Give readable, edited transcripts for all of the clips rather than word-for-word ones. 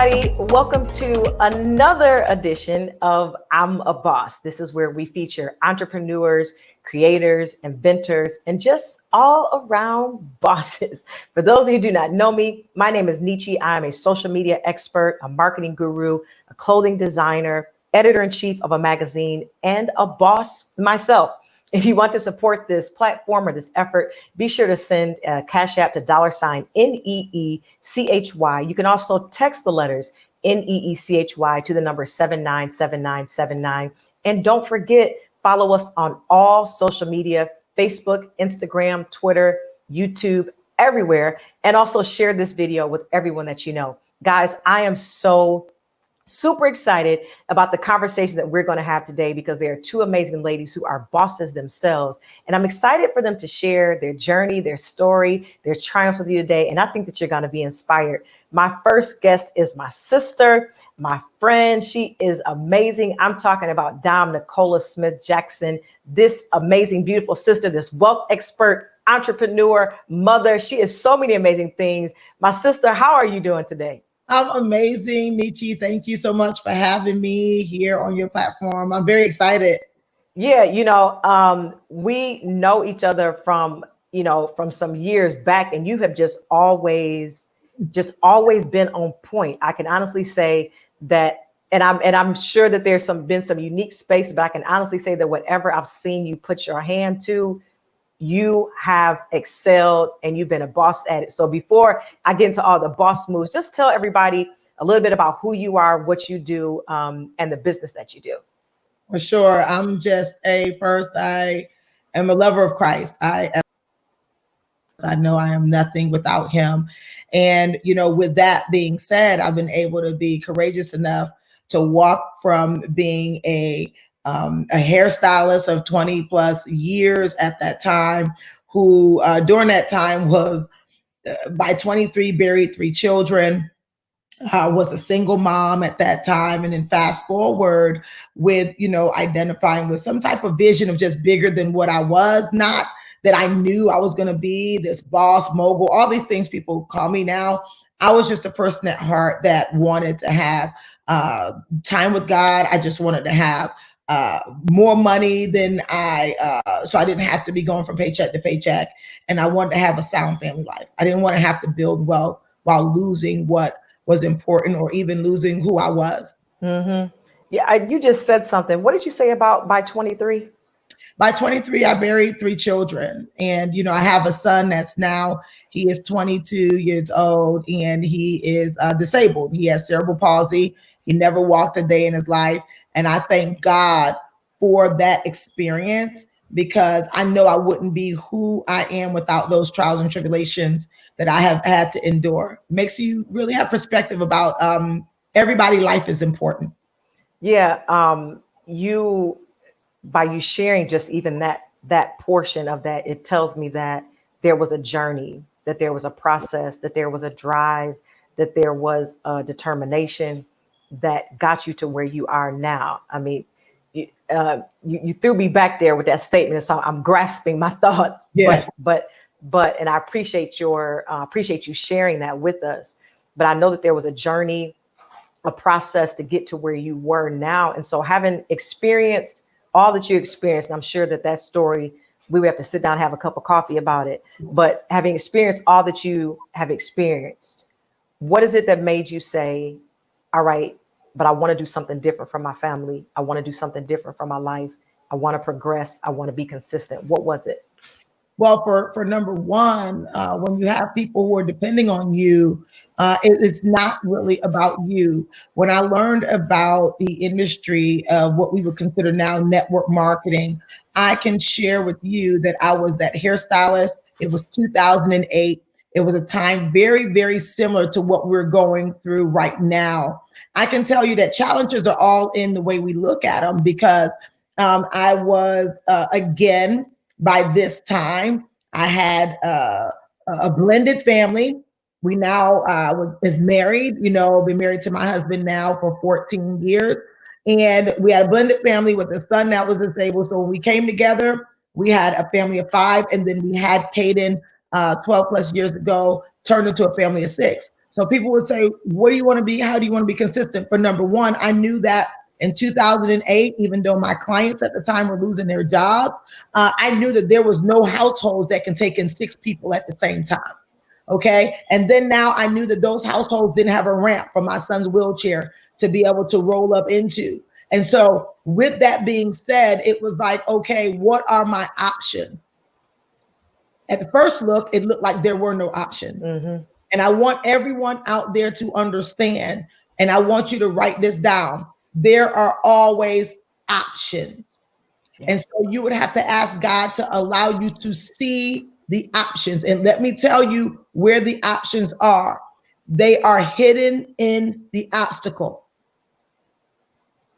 everybody. Welcome to another edition of I'm a Boss. This is where we feature entrepreneurs, creators, inventors, and just all around bosses. For those of you who do not know me, my name is Neechy. I'm a social media expert, a marketing guru, a clothing designer, editor-in-chief of a magazine, and a boss myself. If you want to support this platform or this effort, be sure to send a Cash App to $NEECHY. You can also text the letters NEECHY to the number 797979. And don't forget, follow us on all social media, Facebook, Instagram, Twitter, YouTube, everywhere. And also share this video with everyone that you know. Guys, I am super excited about the conversation that we're going to have today because there are two amazing ladies who are bosses themselves. And I'm excited for them to share their journey, their story, their triumphs with you today. And I think that you're going to be inspired. My first guest is my sister, my friend. She is amazing. I'm talking about Dame Nicola Smith Jackson, this amazing, beautiful sister, this wealth expert, entrepreneur, mother. She is so many amazing things. My sister, how are you doing today? I'm amazing, Neechy. Thank you so much for having me here on your platform. I'm very excited. Yeah, we know each other from some years back, and you have just always been on point. I can honestly say that, and I'm sure that there's been some unique space, but I can honestly say that whatever I've seen you put your hand to, you have excelled and you've been a boss at it. So before I get into all the boss moves, just tell everybody a little bit about who you are, what you do, and the business that you do. For sure. I am a lover of Christ. I know I am nothing without him. And, with that being said, I've been able to be courageous enough to walk from being a hairstylist of 20 plus years at that time, who during that time was by 23 buried 3 children. Was a single mom at that time. And then fast forward with, identifying with some type of vision of just bigger than what I was. Not that I knew I was going to be this boss, mogul, all these things people call me now. I was just a person at heart that wanted to have time with God. I just wanted to have more money than so I didn't have to be going from paycheck to paycheck. And I wanted to have a sound family life. I didn't want to have to build wealth while losing what was important or even losing who I was. Mm-hmm. Yeah, you just said something. What did you say about by 23? By 23, I buried 3 children. And, I have a son he is 22 years old and he is disabled. He has cerebral palsy. He never walked a day in his life. And I thank God for that experience because I know I wouldn't be who I am without those trials and tribulations that I have had to endure. Makes you really have perspective about everybody's life is important. Yeah. By you sharing just even that portion of that, it tells me that there was a journey, that there was a process, that there was a drive, that there was a determination that got you to where you are now. I mean, you threw me back there with that statement, so I'm grasping my thoughts. Yeah. But and I appreciate you sharing that with us. But I know that there was a journey, a process to get to where you were now. And so having experienced all that you experienced, and I'm sure that story, we would have to sit down and have a cup of coffee about it. But having experienced all that you have experienced, what is it that made you say, all right, but I want to do something different for my family. I want to do something different for my life. I want to progress. I want to be consistent. What was it? Well, for number one, when you have people who are depending on you, it's not really about you. When I learned about the industry of what we would consider now network marketing, I can share with you that I was that hairstylist. It was 2008. It was a time very, very similar to what we're going through right now. I can tell you that challenges are all in the way we look at them because I was, again, by this time, I had a blended family. We now is married, been married to my husband now for 14 years. And we had a blended family with a son that was disabled. So when we came together, we had a family of 5. And then we had Caden 12 plus years ago, turned into a family of 6. So people would say, what do you want to be? How do you want to be consistent? For number one, I knew that in 2008, even though my clients at the time were losing their jobs, I knew that there was no households that can take in 6 people at the same time. Okay. And then now I knew that those households didn't have a ramp for my son's wheelchair to be able to roll up into. And so with that being said, it was like, okay, what are my options? At the first look, it looked like there were no options. Mm-hmm. And I want everyone out there to understand, and I want you to write this down. There are always options. Yeah. And so you would have to ask God to allow you to see the options. And let me tell you where the options are. They are hidden in the obstacle.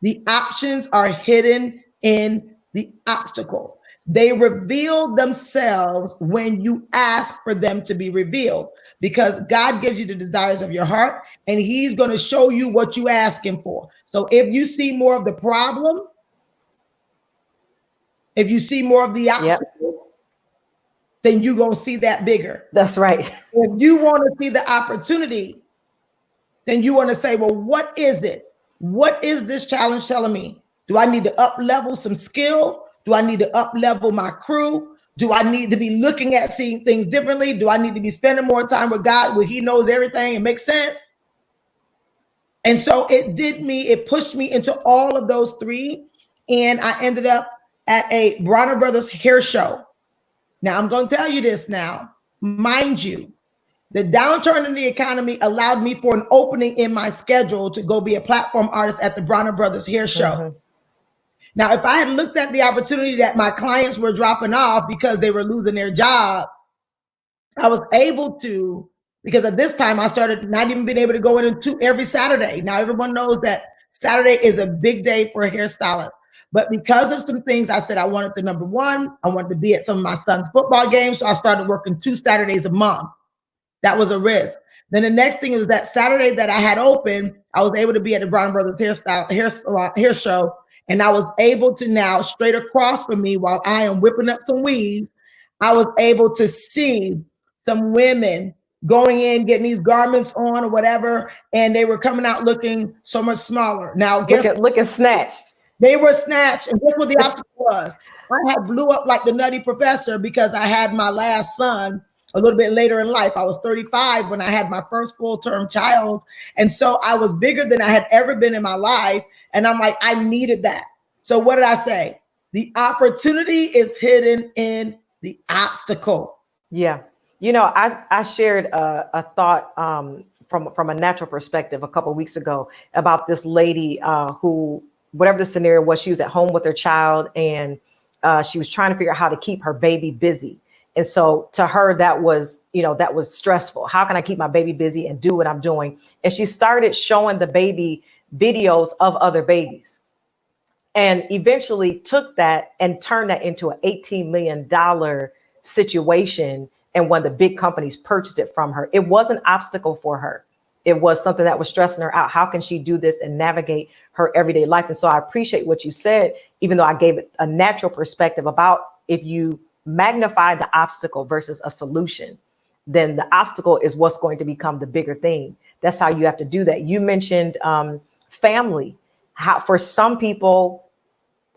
The options are hidden in the obstacle. They reveal themselves when you ask for them to be revealed, because God gives you the desires of your heart and he's going to show you what you asking for. So if you see more of the problem, if you see more of the obstacle, then you're going to see that bigger. That's right. If you want to see the opportunity, then you want to say, well, what is it? What is this challenge telling me? Do I need to up level some skill? Do I need to up level my crew? Do I need to be looking at seeing things differently? Do I need to be spending more time with God where he knows everything and makes sense? And so it pushed me into all of those 3. And I ended up at a Bronner Brothers hair show. Now I'm going to tell you this now, mind you, the downturn in the economy allowed me for an opening in my schedule to go be a platform artist at the Bronner Brothers hair show. Mm-hmm. Now, if I had looked at the opportunity that my clients were dropping off because they were losing their jobs, I was able to, because at this time I started not even being able to go into every Saturday. Now, everyone knows that Saturday is a big day for a hairstylist. But because of some things, I said I wanted the number one, I wanted to be at some of my son's football games. So I started working 2 Saturdays a month. That was a risk. Then the next thing is that Saturday that I had open, I was able to be at the Bronner Brothers hair show. And I was able to now, straight across from me, while I am whipping up some weaves, I was able to see some women going in, getting these garments on or whatever. And they were coming out looking so much smaller. Now, looking snatched. They were snatched. And guess what the obstacle was? I had blew up like the Nutty Professor because I had my last son a little bit later in life. I was 35 when I had my first full-term child. And so I was bigger than I had ever been in my life. And I'm like, I needed that. So what did I say? The opportunity is hidden in the obstacle. Yeah. You know, I shared a thought from a natural perspective a couple of weeks ago about this lady who, whatever the scenario was, she was at home with her child and she was trying to figure out how to keep her baby busy. And so to her, that was stressful. How can I keep my baby busy and do what I'm doing? And she started showing the baby videos of other babies and eventually took that and turned that into an $18 million situation. And when the big companies purchased it from her, it was an obstacle for her. It was something that was stressing her out. How can she do this and navigate her everyday life? And so I appreciate what you said, even though I gave it a natural perspective about if you magnify the obstacle versus a solution, then the obstacle is what's going to become the bigger thing. That's how you have to do that. You mentioned family. How for some people,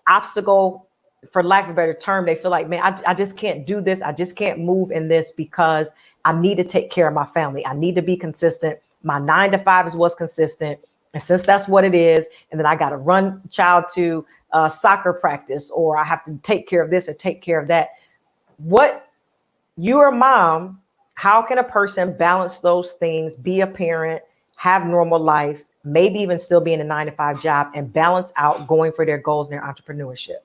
obstacle, for lack of a better term, they feel like, man, I just can't do this. I just can't move in this because I need to take care of my family. I need to be consistent. My 9 to 5 is what's consistent. And since that's what it is, and then I got to run child to soccer practice, or I have to take care of this or take care of that. What you're a mom, how can a person balance those things, be a parent, have normal life, maybe even still be in a 9 to 5 job and balance out going for their goals and their entrepreneurship?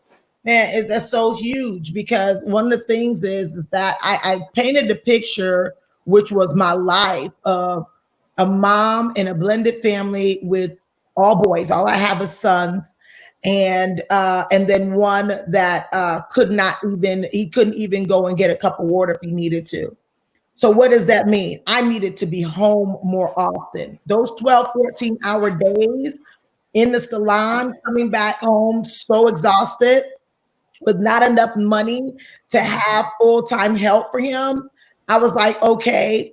Man, that's so huge, because one of the things is that I painted the picture, which was my life of a mom in a blended family with all boys. All I have is sons. And then one that he couldn't even go and get a cup of water if he needed to. So what does that mean? I needed to be home more often. Those 12, 14-hour days in the salon, coming back home so exhausted with not enough money to have full-time help for him. I was like, okay,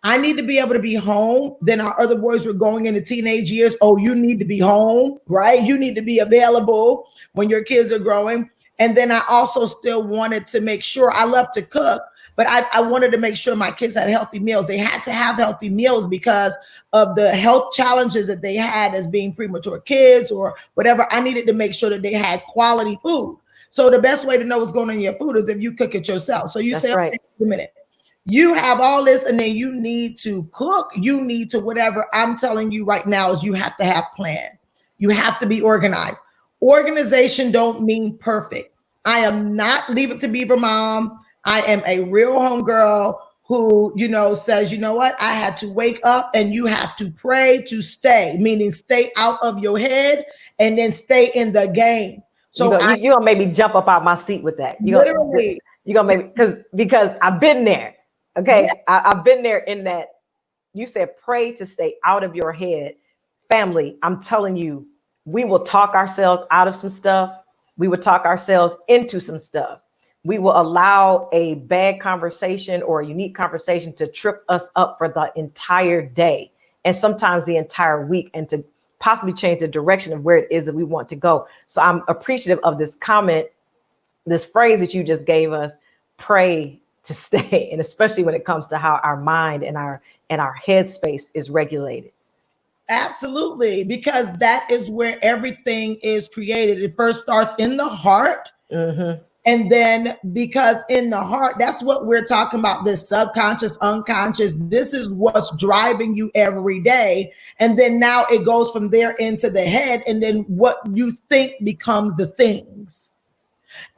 I need to be able to be home. Then our other boys were going into teenage years. Oh, you need to be home, right? You need to be available when your kids are growing. And then I also still wanted to make sure, I love to cook, but I wanted to make sure my kids had healthy meals. They had to have healthy meals because of the health challenges that they had as being premature kids or whatever. I needed to make sure that they had quality food. So the best way to know what's going on in your food is if you cook it yourself. So you That's say, right. okay, wait a minute. You have all this and then you need to cook, you need to whatever. I'm telling you right now is you have to have plan. You have to be organized. Organization don't mean perfect. I am not Leave It to Beaver mom. I am a real homegirl who, says, you know what? I had to wake up and you have to pray to stay, meaning stay out of your head and then stay in the game. So you gonna make me jump up out my seat with that. Literally. You're gonna make me, because I've been there. Okay. Yeah. I've been there in that. You said pray to stay out of your head. Family, I'm telling you, we will talk ourselves out of some stuff. We will talk ourselves into some stuff. We will allow a bad conversation or a unique conversation to trip us up for the entire day and sometimes the entire week, and to possibly change the direction of where it is that we want to go. So I'm appreciative of this comment, this phrase that you just gave us, pray to stay, and especially when it comes to how our mind and our headspace is regulated. Absolutely, because that is where everything is created. It first starts in the heart. Mm-hmm. And then because in the heart, that's what we're talking about, this subconscious, unconscious. This is what's driving you every day. And then now it goes from there into the head. And then what you think becomes the things.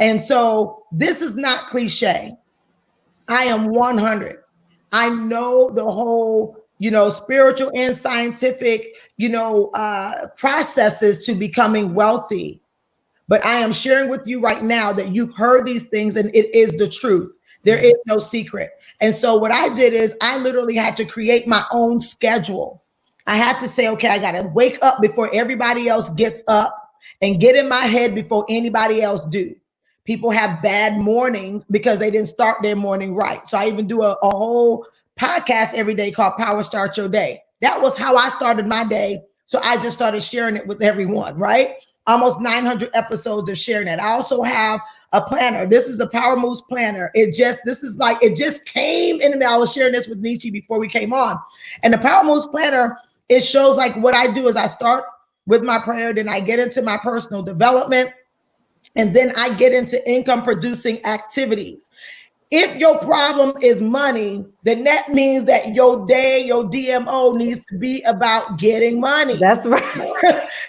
And so this is not cliche. I am 100. I know the whole, spiritual and scientific, processes to becoming wealthy. But I am sharing with you right now that you've heard these things and it is the truth. There is no secret. And so what I did is I literally had to create my own schedule. I had to say, okay, I got to wake up before everybody else gets up and get in my head before anybody else do. People have bad mornings because they didn't start their morning right. So I even do a whole podcast every day called Power Start Your Day. That was how I started my day. So I just started sharing it with everyone, right? Almost 900 episodes of sharing that. I also have a planner. This is the Power Moves Planner. It just came into me. I was sharing this with Neechy before we came on. And the Power Moves Planner, it shows like what I do is I start with my prayer, then I get into my personal development, and then I get into income producing activities. If your problem is money, then that means that your day, your DMO needs to be about getting money. That's right.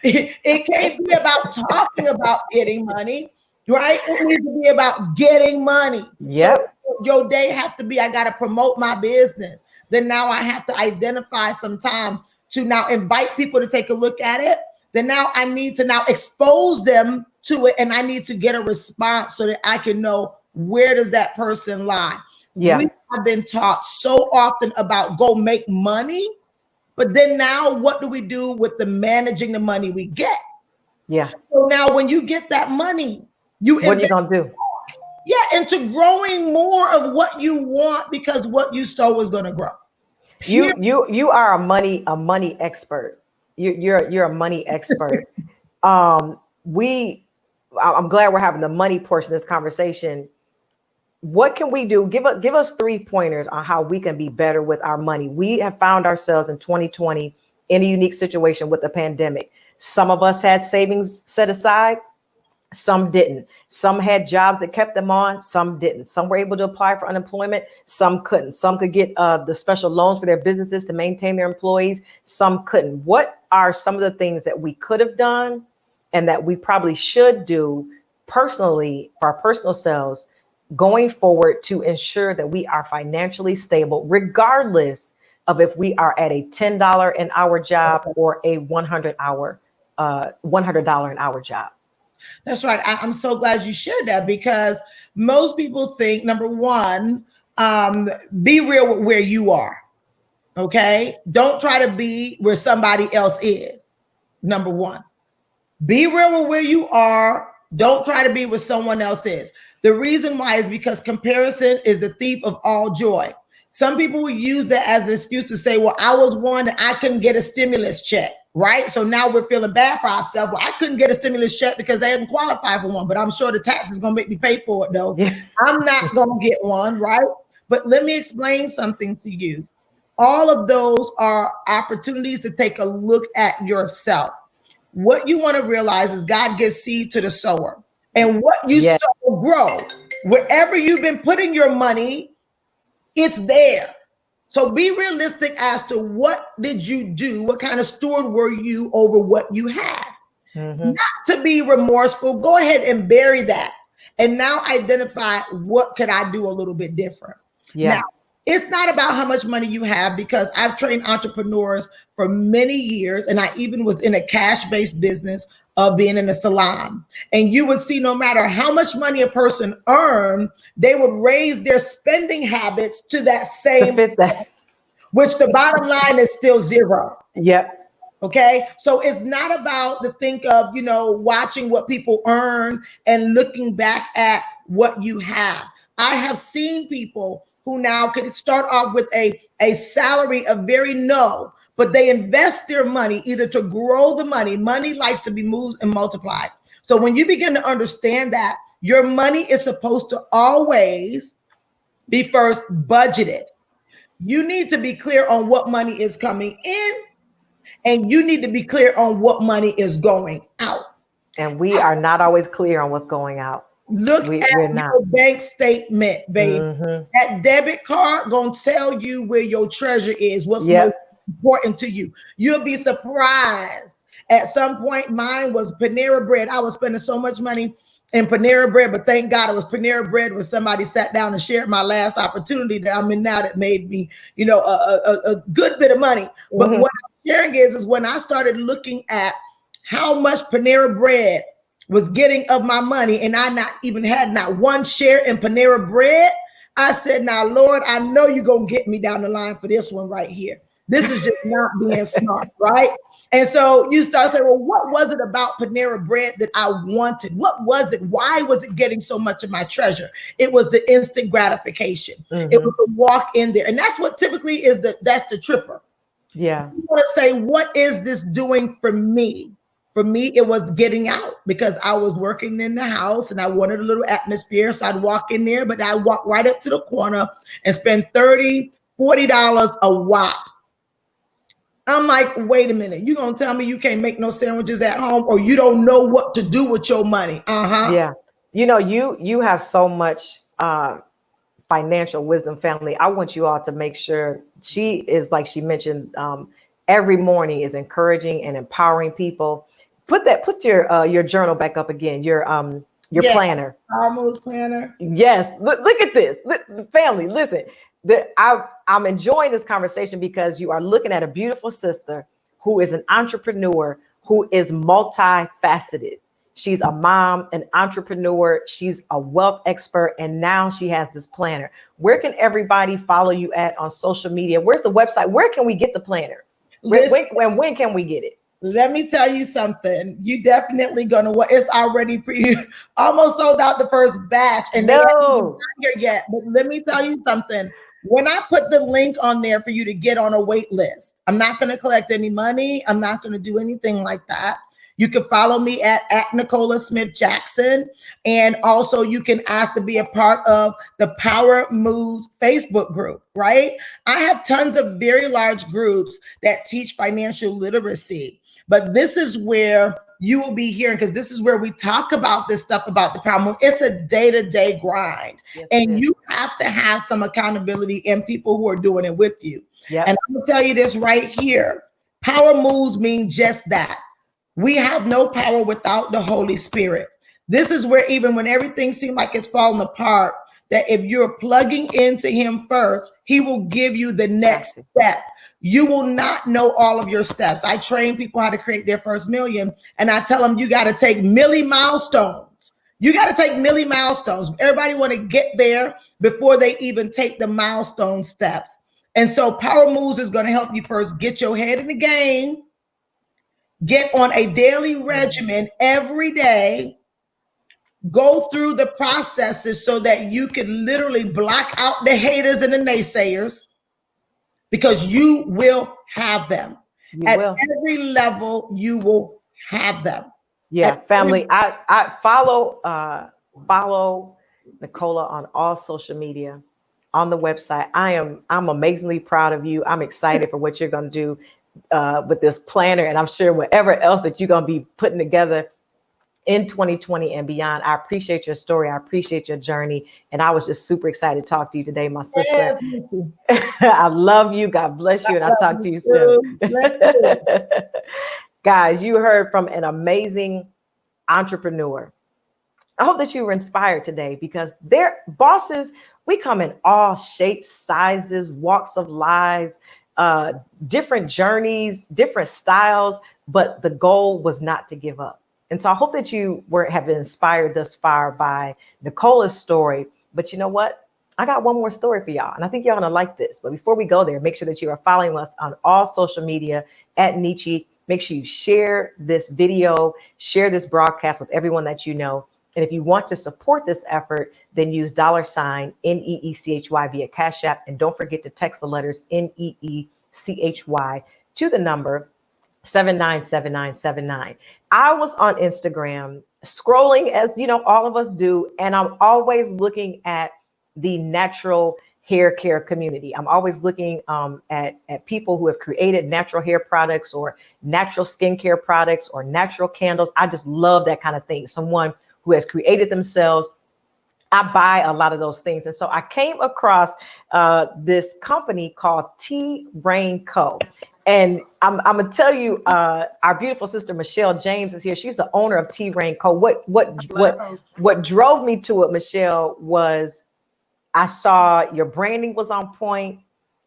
It can't be about talking about getting money, right? It needs to be about getting money. Yep. So your day have to be, I got to promote my business. Then now I have to identify some time to now invite people to take a look at it. Then now I need to now expose them to it, and I need to get a response so that I can know where does that person lie. Yeah. We have been taught so often about go make money, but then now what do we do with the managing the money we get? Yeah. So now when you get that money, what are you gonna do? Yeah, into growing more of what you want, because what you sow is gonna grow. You are a money expert. You're a money expert. I'm glad we're having the money portion of this conversation. What can we do? Give us 3 pointers on how we can be better with our money. We have found ourselves in 2020 in a unique situation with the pandemic. Some of us had savings set aside, some didn't. Some had jobs that kept them on, some didn't. Some were able to apply for unemployment, some couldn't. Some could get the special loans for their businesses to maintain their employees, some couldn't. What are some of the things that we could have done and that we probably should do personally for our personal selves going forward to ensure that we are financially stable, regardless of if we are at a $10 an hour job or a $100 an hour job? That's right. I'm so glad you shared that, because most people think, number one, be real with where you are. Okay. Don't try to be where somebody else is. Number one, be real with where you are. Don't try to be where someone else is. The reason why is because comparison is the thief of all joy. Some people will use that as an excuse to say, well, I was one and I couldn't get a stimulus check, right? So now we're feeling bad for ourselves. Well, I couldn't get a stimulus check because they didn't qualify for one, but I'm sure the tax is going to make me pay for it, though. Yeah. I'm not going to get one, right? But let me explain something to you. All of those are opportunities to take a look at yourself. What you want to realize is God gives seed to the sower, and what you sow will grow. Wherever you've been putting your money, it's there. So be realistic as to what did you do? What kind of steward were you over what you had? Not to be remorseful. Go ahead and bury that. And now identify what could I do a little bit different. Now, it's not about how much money you have, because I've trained entrepreneurs for many years, and I even was in a cash-based business of being in a salon. And you would see no matter how much money a person earned, they would raise their spending habits to that same, which the bottom line is still zero. Yep. Okay. So it's not about the think of, watching what people earn and looking back at what you have. I have seen people who now could start off with a salary of very low, but they invest their money either to grow the money. Money likes to be moved and multiplied. So when you begin to understand that your money is supposed to always be first budgeted, you need to be clear on what money is coming in, and you need to be clear on what money is going out. And we are not always clear on what's going out. Look at your bank statement, babe. That debit card gonna tell you where your treasure is, what's most important to you. You'll be surprised. At some point, mine was Panera Bread. I was spending so much money in Panera Bread, but thank God it was Panera Bread when somebody sat down and shared my last opportunity that I'm in now that made me, a good bit of money. But what I'm sharing is when I started looking at how much Panera Bread was getting of my money, and I not even had not one share in Panera Bread, I said, now, Lord, I know you're going to get me down the line for this one right here. This is just not being smart, right? And so you start saying, well, what was it about Panera Bread that I wanted? What was it? Why was it getting so much of my treasure? It was the instant gratification. It was the walk in there. And that's what typically that's the tripper. Yeah. You want to say, what is this doing for me? For me, it was getting out, because I was working in the house and I wanted a little atmosphere. So I'd walk in there, but I walk right up to the corner and spend $30, $40 a whop. I'm like, wait a minute. You gonna tell me you can't make no sandwiches at home, or you don't know what to do with your money? Yeah. You have so much financial wisdom, family. I want you all to make sure she is, like she mentioned, every morning is encouraging and empowering people. Put your journal back up again. Your planner. Almost planner. Yes. Look at this. Family, listen. I'm enjoying this conversation because you are looking at a beautiful sister who is an entrepreneur, who is multifaceted. She's a mom, an entrepreneur. She's a wealth expert. And now she has this planner. Where can everybody follow you at on social media? Where's the website? Where can we get the planner? When can we get it? Let me tell you something. You definitely gonna. It's already almost sold out the first batch, and they haven't got here yet. But let me tell you something. When I put the link on there for you to get on a wait list, I'm not going to collect any money. I'm not going to do anything like that. You can follow me at Nicola Smith Jackson. And also you can ask to be a part of the Power Moves Facebook group, right? I have tons of very large groups that teach financial literacy, but this is where you will be hearing, because this is where we talk about this stuff about the power move. It's a day-to-day grind. Yes, and you have to have some accountability and people who are doing it with you. Yep. And I'm gonna tell you this right here. Power moves mean just that. We have no power without the Holy Spirit. This is where even when everything seems like it's falling apart, that if you're plugging into him first, he will give you the next step. You will not know all of your steps. I train people how to create their first million, and I tell them you got to take milli milestones. You got to take milli milestones. Everybody want to get there before they even take the milestone steps. And so Power Moves is going to help you first get your head in the game, get on a daily regimen every day, go through the processes so that you can literally block out the haters and the naysayers, because you will have them. You At will. every level, you will have them. Yeah, family. I follow Nicola on all social media, on the website. I'm amazingly proud of you. I'm excited for what you're going to do with this planner, and I'm sure whatever else that you're going to be putting together in 2020 and beyond. I appreciate your story. I appreciate your journey, and I was just super excited to talk to you today, my sister. I love you. God bless you, and I'll talk to you soon. Guys, you heard from an amazing entrepreneur. I hope that you were inspired today, because their bosses, we come in all shapes, sizes, walks of lives, different journeys, different styles, but the goal was not to give up. And so I hope that you have been inspired thus far by Nicola's story. But you know what? I got one more story for y'all, and I think y'all gonna like this. But before we go there, make sure that you are following us on all social media at Neechy. Make sure you share this video, share this broadcast with everyone that you know. And if you want to support this effort, then use $NEECHY via Cash App. And don't forget to text the letters NEECHY to the number 797979. I was on Instagram scrolling, as you know, all of us do, and I'm always looking at the natural hair care community. I'm always looking at people who have created natural hair products or natural skincare products or natural candles. I just love that kind of thing. Someone who has created themselves. I buy a lot of those things. And so I came across this company called TeaReign Co. And I'm going to tell you, our beautiful sister, Michelle James, is here. She's the owner of TeaReign Co. What drove me to it, Michelle, was I saw your branding was on point.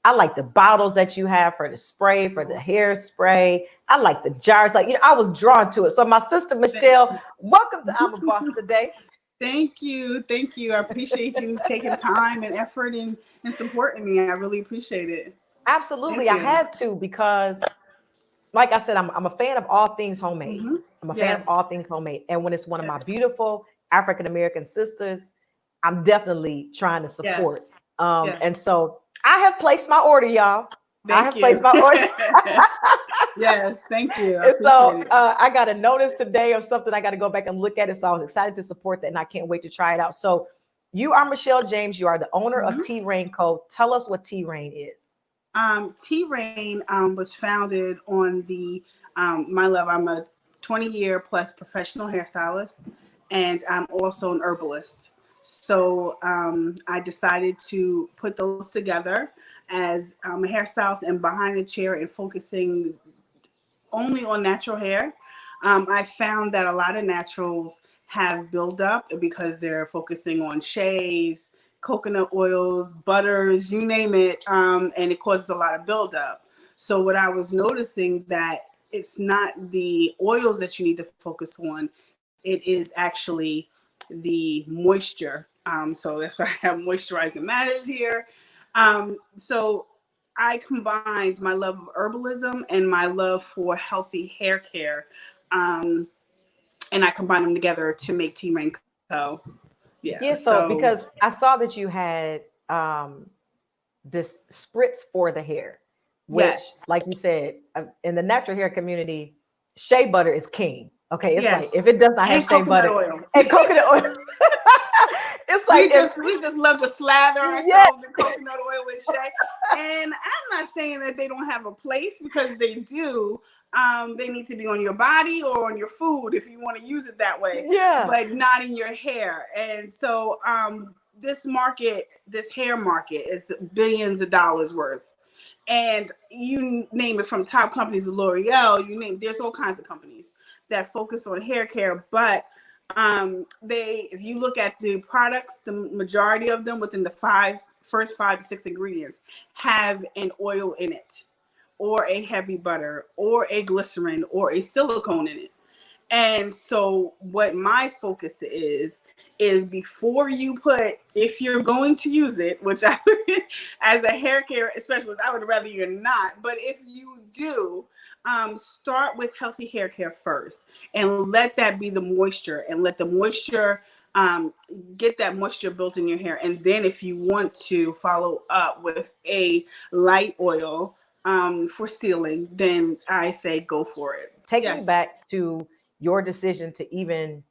I like the bottles that you have for the spray, for the hairspray. I like the jars. Like, you know, I was drawn to it. So my sister, Michelle, welcome to I'm a Boss today. Thank you. Thank you. I appreciate you taking time and effort and supporting me. I really appreciate it. Absolutely. I had to, because like I said, I'm a fan of all things homemade. Mm-hmm. I'm a fan of all things homemade. And when it's one of my beautiful African-American sisters, I'm definitely trying to support. And so I have placed my order, y'all. Placed my order. Yes, thank you. And so I got a notice today of something. I got to go back and look at it. So I was excited to support that, and I can't wait to try it out. So you are Michelle James. You are the owner of TeaReign Co. Tell us what TeaReign is. TeaReign was founded on the my love. I'm a 20-year plus professional hairstylist, and I'm also an herbalist. So I decided to put those together as a hairstylist and behind the chair and focusing only on natural hair. I found that a lot of naturals have buildup because they're focusing on shades, coconut oils, butters, you name it, and it causes a lot of buildup. So what I was noticing that it's not the oils that you need to focus on, it is actually the moisture. So that's why I have moisturizing matters here. So I combined my love of herbalism and my love for healthy hair care. And I combined them together to make TeaReign Co. Yeah. So because I saw that you had this spritz for the hair, which, like you said, in the natural hair community, shea butter is king. Okay, it's like if it does not have shea butter and coconut oil, it's like we just love to slather ourselves in coconut oil with shea. And I'm not saying that they don't have a place, because they do. They need to be on your body or on your food if you want to use it that way. Yeah, but not in your hair. And so this hair market is billions of dollars worth. And you name it, from top companies to L'Oreal, there's all kinds of companies that focus on hair care. But if you look at the products, the majority of them within the first 5 to 6 ingredients have an oil in it, or a heavy butter, or a glycerin, or a silicone in it. And so what my focus is before you if you're going to use it, which I, as a hair care specialist, I would rather you're not, but if you do, start with healthy hair care first, and let that be the moisture, and let the moisture get that moisture built in your hair. And then if you want to follow up with a light oil for sealing, then I say go for it. Take me back to your decision to even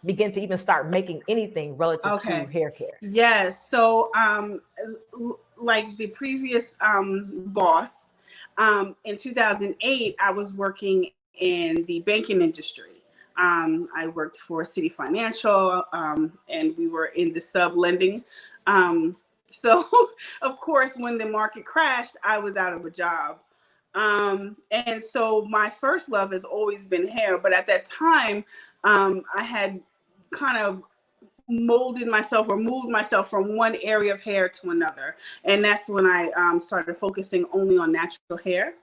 begin to even start making anything relative to hair care. Yes. So like the previous boss, in 2008, I was working in the banking industry. I worked for City Financial, and we were in the sub lending. So, of course, when the market crashed, I was out of a job. And so my first love has always been hair. But at that time, I had kind of molded myself or moved myself from one area of hair to another. And that's when I started focusing only on natural hair.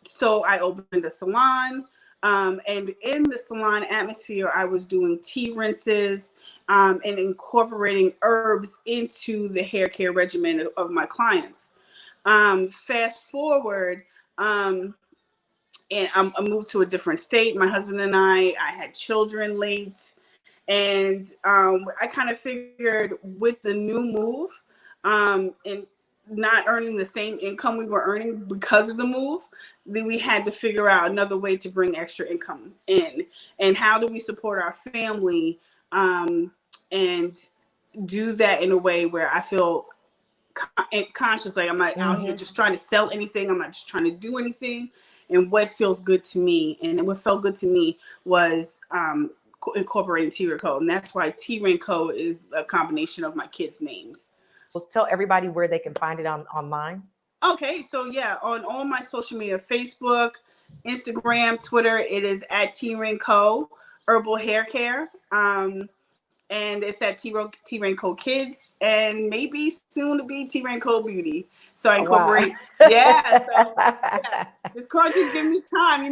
So I opened a salon. And in the salon atmosphere, I was doing tea rinses and incorporating herbs into the hair care regimen of my clients. Fast forward, and I moved to a different state. My husband and I had children late. And I kind of figured with the new move and not earning the same income we were earning because of the move, then we had to figure out another way to bring extra income in. And how do we support our family and do that in a way where I feel conscious, like I'm not out here just trying to sell anything. I'm not just trying to do anything. And what feels good to me. And what felt good to me was incorporating TeaReign Co. And that's why TeaReign Co. is a combination of my kids' names. So tell everybody where they can find it online. Okay, so yeah, on all my social media, Facebook, Instagram, Twitter, it is at TeaReign Co. Herbal Hair Care. And it's at TeaReign Co. Kids, and maybe soon to be TeaReign Co. Beauty. So I incorporate, this quarantine's giving me time,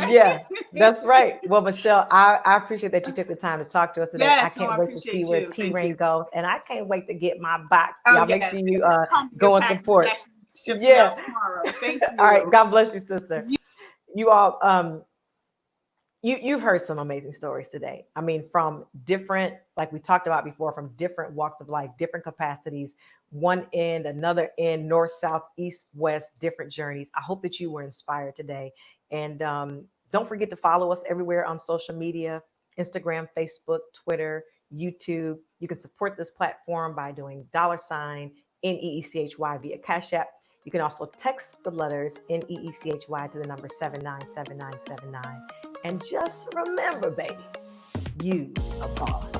Yeah, that's right. Well, Michelle, I appreciate that you took the time to talk to us today. Yes, I can't wait to see where TeaReign goes, and I can't wait to get my box. Y'all make sure you go and support. Yeah. Tomorrow. Thank you. All right. God bless you, sister. You all, You've heard some amazing stories today. I mean, from different, like we talked about before, from different walks of life, different capacities, one end, another end, north, south, east, west, different journeys. I hope that you were inspired today. And don't forget to follow us everywhere on social media, Instagram, Facebook, Twitter, YouTube. You can support this platform by doing $NEECHY via Cash App. You can also text the letters NEECHY to the number 797979. And just remember, baby, you a boss.